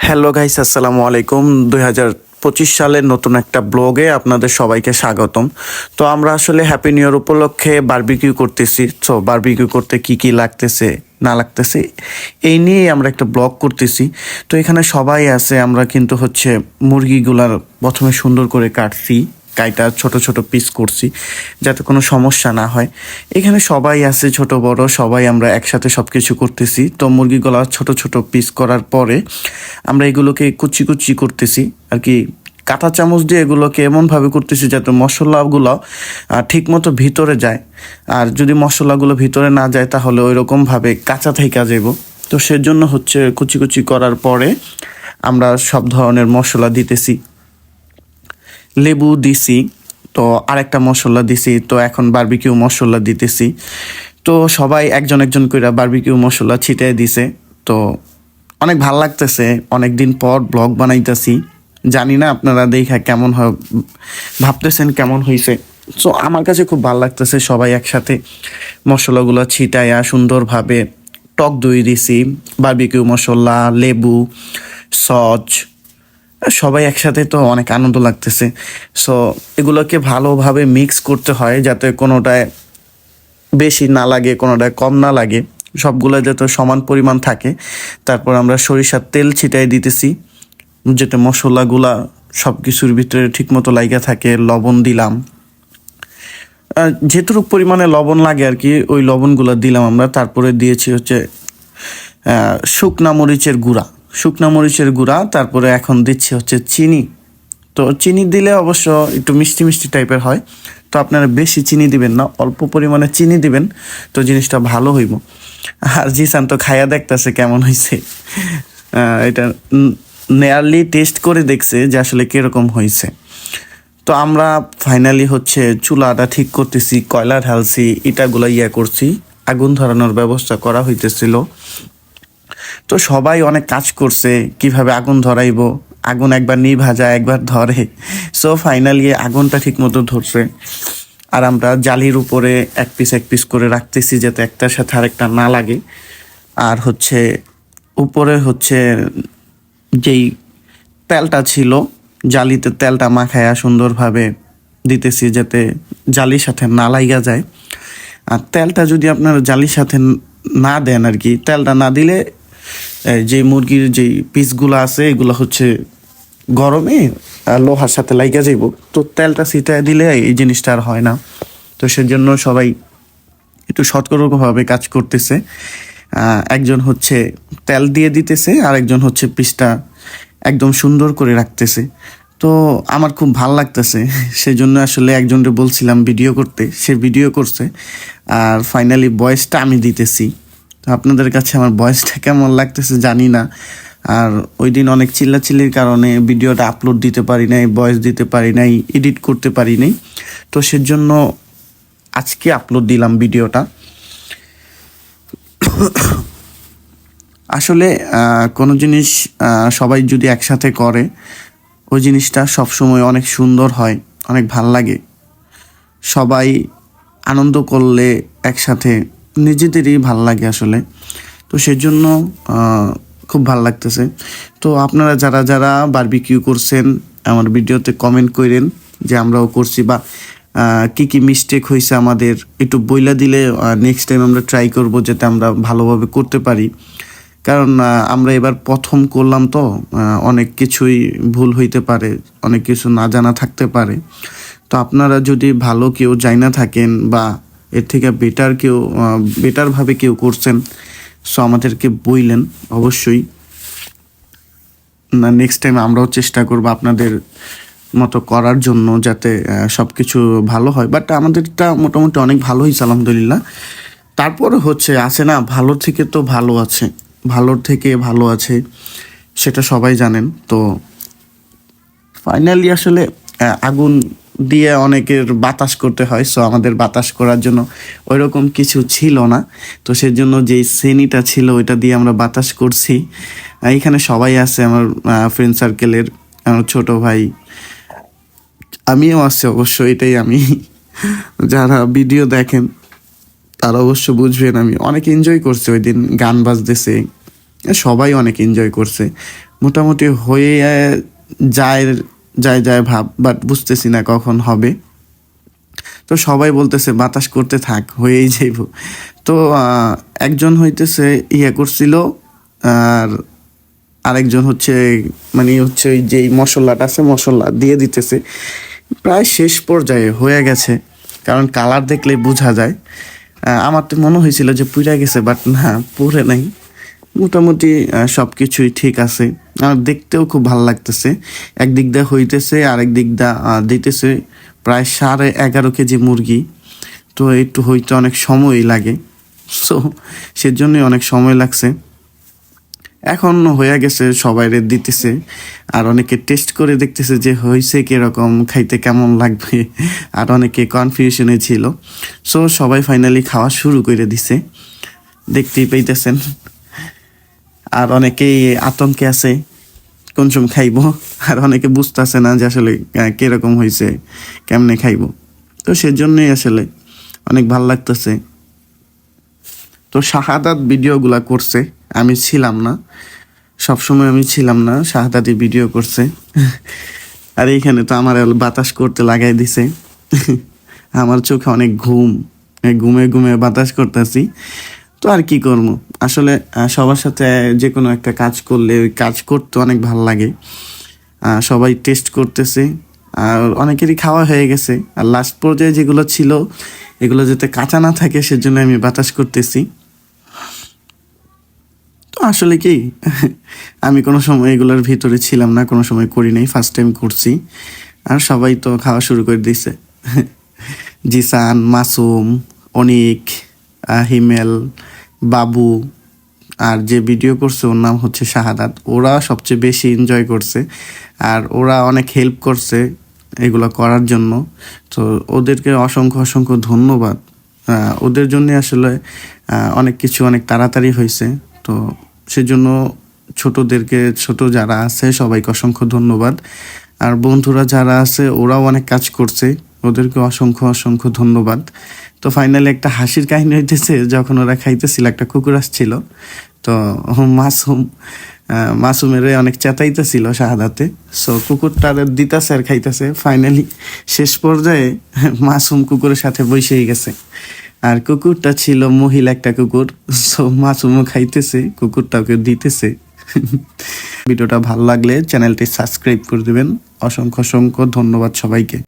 Hello guys, আসসালামু আলাইকুম। 2025 সালের নতুন একটা ব্লগে আপনাদের সবাইকে স্বাগতম। তো আমরা আসলে হ্যাপি নিউ ইয়ার উপলক্ষে বারবিকিউ করতেছি। তো বারবিকিউ করতে কি কি লাগতেছে না লাগতেছে এই নিয়ে আমরা একটা ব্লগ করতেছি। তো এখানে সবাই আছে, আমরা কিন্তু মুরগিগুলার প্রথমে সুন্দর করে কাটছি, কাইটা ছোট ছোট পিস করছি যাতে কোনো সমস্যা না হয়। এখানে সবাই আছে, ছোট বড় সবাই আমরা একসাথে সব কিছু করতেছি। তো মুরগিগুলো ছোট ছোট পিস করার পরে আমরা এগুলোকে কুচি কুচি করতেছি আর কি, কাঁটা চামচ দিয়ে এগুলোকে এমনভাবে করতেছি যাতে মশলাগুলো ঠিক মতো ভিতরে যায়। আর যদি মশলাগুলো ভিতরে না যায় তাহলে ওই রকমভাবে কাঁচা থেকে যাব। তো সেজন্য কুচি কুচি করার পরে আমরা সব ধরনের মশলা দিতেছি, লেবু দিছি, তো আরেকটা মশলা দিছি, তো এখন বারবিকিউ মশলা দিতেছি। তো সবাই একজন একজন করে বারবিকিউ মশলা ছিটিয়ে দিছে। তো অনেক ভাল লাগতেছে, অনেক দিন পর ব্লগ বানাইতেছি। জানি না আপনারা দেখা কেমন হয়, ভাবতেছেন কেমন হয়েছে। সো আমার কাছে খুব ভালো লাগতেছে সবাই একসাথে মশলাগুলো ছিটাইয়া সুন্দরভাবে। টক দই দিছি, বারবিকিউ মশলা, লেবু, সস, সবাই একসাথে, তো অনেক আনন্দ লাগতেছে। সো এগুলোকে ভালোভাবে মিক্স করতে হয় যাতে কোনোটায় বেশি না লাগে কোনোটায় কম না লাগে, সবগুলো যাতে সমান পরিমাণ থাকে। তারপর আমরা সরিষার তেল ছিটাই দিতেছি যাতে মশলাগুলা সব কিছুর ভিতরে ঠিকমতো লাইগা থাকে। লবণ দিলাম, যেটুকু পরিমাণে লবণ লাগে আর কি ওই লবণগুলো দিলাম আমরা। তারপরে দিয়েছি শুকনা মরিচের গুঁড়া। তারপরে এখন দিচ্ছি চিনি। তো চিনি দিলে অবশ্য একটু মিষ্টি মিষ্টি টাইপের হয়, তো আপনারা বেশি চিনি দিবেন না, অল্প পরিমাণে চিনি দিবেন, তো জিনিসটা ভালো হইব। আর জিসান তো খাইয়া দেখতেছে কেমন হয়েছে। এটা নেয়ারলি টেস্ট করে দেখছে যে আসলে কীরকম হয়েছে। তো আমরা ফাইনালি চুলাটা ঠিক করতেছি, কয়লা ঢালছি, ইটাগুলো করছি, আগুন ধরানোর ব্যবস্থা করা হইতেছিল। তো সবাই অনেক কাজ করছে কিভাবে আগুন ধরাইবো, আগুন একবার নিভা যায় একবার ধরে। সো ফাইনালি আগুনটা ঠিক মতো ধরছে। আর আমরা জালির উপরে এক পিস করে রাখতেছি যাতে একটার সাথে আরেকটা না লাগে। আর উপরে যেই তেলটা ছিল, জালিতে তেলটা মাখায়া সুন্দরভাবে দিতেছি যাতে জালির সাথে না লাইগা যায়। আর তেলটা যদি আপনারা জালির সাথে না দেন আর কি, তেলটা না দিলে যে মুরগির যেই পিসগুলো আছে এগুলো গরমে লোহার সাথে লাইগা যাইব। তো তেলটা ছিটায় দিলে এই জিনিসটা আর হয় না। তো সেজন্য সবাই একটু সতর্কভাবে কাজ করতেছে। একজন তেল দিয়ে দিতেছে, আর একজন পিসটা একদম সুন্দর করে রাখতেছে। তো আমার খুব ভাল লাগতেছে, সেজন্য আসলে একজনকে বলছিলাম ভিডিও করতে, সে ভিডিও করছে। আর ফাইনালি ভয়েসটা আমি দিতেছি। তো আপনাদের কাছে আমার ভয়েসটা কেমন লাগতেছে জানি না। আর ওই দিন অনেক চিল্লাচিল্লির কারণে ভিডিওটা আপলোড দিতে পারি নাই, ভয়েস দিতে পারি নাই, এডিট করতে পারি নাই। তো সেজন্য আজকে আপলোড দিলাম ভিডিওটা। আসলে কোনো জিনিস সবাই যদি একসাথে করে ওই জিনিসটা সবসময় অনেক সুন্দর হয়, অনেক ভাল লাগে। সবাই আনন্দ করলে একসাথে নিজেদেরই ভাল লাগে আসলে। তো সেজন্য খুব ভাল লাগতেছে। তো আপনারা যারা যারা বারবিকিউ করছেন আমার ভিডিওতে কমেন্ট করেন যে আমরাও করছি, বা কি কি মিস্টেক হয়েছে আমাদের একটু বইলা দিলে নেক্সট টাইম আমরা ট্রাই করব যাতে আমরা ভালোভাবে করতে পারি। কারণ আমরা এবার প্রথম করলাম, তো অনেক কিছুই ভুল হইতে পারে, অনেক কিছু না জানা থাকতে পারে। তো আপনারা যদি ভালো কেউ জানা থাকেন বা এর থেকে বেটারভাবে কেউ করছেন, সো আমাদেরকে বইলেন অবশ্যই। না, নেক্সট টাইম আমরাও চেষ্টা করবো আপনাদের মতো করার জন্য যাতে সব কিছু ভালো হয়। বাট আমাদেরটা মোটামুটি অনেক ভালো হয়েছে আলহামদুলিল্লাহ। তারপরে আছে না, ভালোর থেকে তো ভালো আছে, ভালোর থেকে ভালো আছে, সেটা সবাই জানেন। তো ফাইনালি আসলে আগুন দিয়ে অনেকের বাতাস করতে হয়, সো আমাদের বাতাস করার জন্য ওই রকম কিছু ছিল না। তো সেজন্য যেই শ্রেণীটা ছিল ওইটা দিয়ে আমরা বাতাস করছি। এইখানে সবাই আছে আমার ফ্রেন্ড সার্কেলের, আমার ছোট ভাই, আমিও আছি অবশ্য। এটাই আমি, যারা ভিডিও দেখেন তারা অবশ্য বুঝবেন আমি অনেক এনজয় করছি ওই দিন। গান বাজতেছে, সবাই অনেক এনজয় করছে। মোটামুটি হয়ে যায় যায় যায় ভাব, বাট বুঝতেছি না কখন হবে। তো সবাই বলতেছে বাতাস করতে থাক, হয়েই যাইব। তো একজন হইতেছে ইয়ে করছিল, আর আরেকজন হচ্ছে মানে হচ্ছে ওই যেই মশলাটা আছে মশলা দিয়ে দিতেছে। প্রায় শেষ পর্যায়ে হয়ে গেছে, কারণ কালার দেখলেই বোঝা যায়। আমার তো মনে হয়েছিল যে পুড়ে গেছে, বাট না, পুড়ে নাই। মোটামুটি সব কিছুই ঠিক আছে। আমার দেখতেও খুব ভালো লাগতেছে। একদিক দিয়ে হইতেছে, আরেক দিক দিয়ে দিতেছে। প্রায় 11.5 কেজি মুরগি, তো একটু হইতে অনেক সময় লাগে। সো সেজন্যই অনেক সময় লাগছে। এখন হয়ে গেছে, সবাই দিতেছে, আর অনেকে টেস্ট করে দেখতেছে যে হয়েছে কিরকম, খাইতে কেমন লাগবে। আর অনেকে কনফিউশনে ছিল। সো সবাই ফাইনালি খাওয়া শুরু করে দিছে, দেখতেই পাইতেছেন। আর অনেকেই আতঙ্কে আছে কোন সময় খাইবো, আর অনেকে বুঝতেছে না যে আসলে কিরকম হয়েছে, কেমনে খাইবো। তো সেজন্যই আসলে অনেক ভাল লাগতেছে। তো শাহাদাত ভিডিওগুলা করছে, আমি ছিলাম না, সবসময় আমি ছিলাম না, শাহাদাতই ভিডিও করছে। আর এইখানে তো আমার বাতাস করতে লাগাই দিছে। আমার চোখে অনেক ঘুম, ঘুমে ঘুমে বাতাস করতেছি। তো আর কি করবো, আসলে সবার সাথে যে কোনো একটা কাজ করলে ওই কাজ করতে অনেক ভালো লাগে। সবাই টেস্ট করতেছে, আর অনেকেরই খাওয়া হয়ে গেছে। আর লাস্ট পর্যায়ে যেগুলো ছিল এগুলো যাতে কাঁচা না থাকে সেজন্য আমি বাতাস করতেছি। তো আসলে কি, আমি কোনো সময় এগুলোর ভিতরে ছিলাম না, কোনো সময় করি নাই, ফার্স্ট টাইম করছি। আর সবাই তো খাওয়া শুরু করে দিছে। জিসান, মাসুম, অনিক, হিমেল, বাবু, আর যে ভিডিও করছে ওর নাম হচ্ছে শাহাদাত। ওরা সবচেয়ে বেশি এনজয় করছে, আর ওরা অনেক হেল্প করছে এগুলো করার জন্য। তো ওদেরকে অসংখ্য অসংখ্য ধন্যবাদ। ওদের জন্য আসলে অনেক কিছু অনেক তাড়াতাড়ি হয়েছে। তো সেজন্য ছোটদেরকে, ছোট যারা আছে সবাইকে অসংখ্য ধন্যবাদ। আর বন্ধুরা যারা আছে ওরাও অনেক কাজ করছে, ওদেরকে অসংখ্য অসংখ্য ধন্যবাদ। তো ফাইনালি একটা হাসির কাহিনী হইতেছে, যখন ওরা খাইতেছিল একটা কুকুর আসছিল। তো মাসুমের অনেক চেতাইতেছিল শাহাদাতে। সো কুকুরটার দিতাছে আর খাইতেছে। ফাইনালি শেষ পর্যায়ে মাসুম কুকুরের সাথে বসেই গেছে, আর কুকুরটা ছিল মহিলা একটা কুকুর। সো মাসুমও খাইতেছে, কুকুরটাকে দিতেছে। ভিডিওটা ভালো লাগলে চ্যানেলটি সাবস্ক্রাইব করে দিবেন। অসংখ্য অসংখ্য ধন্যবাদ সবাইকে।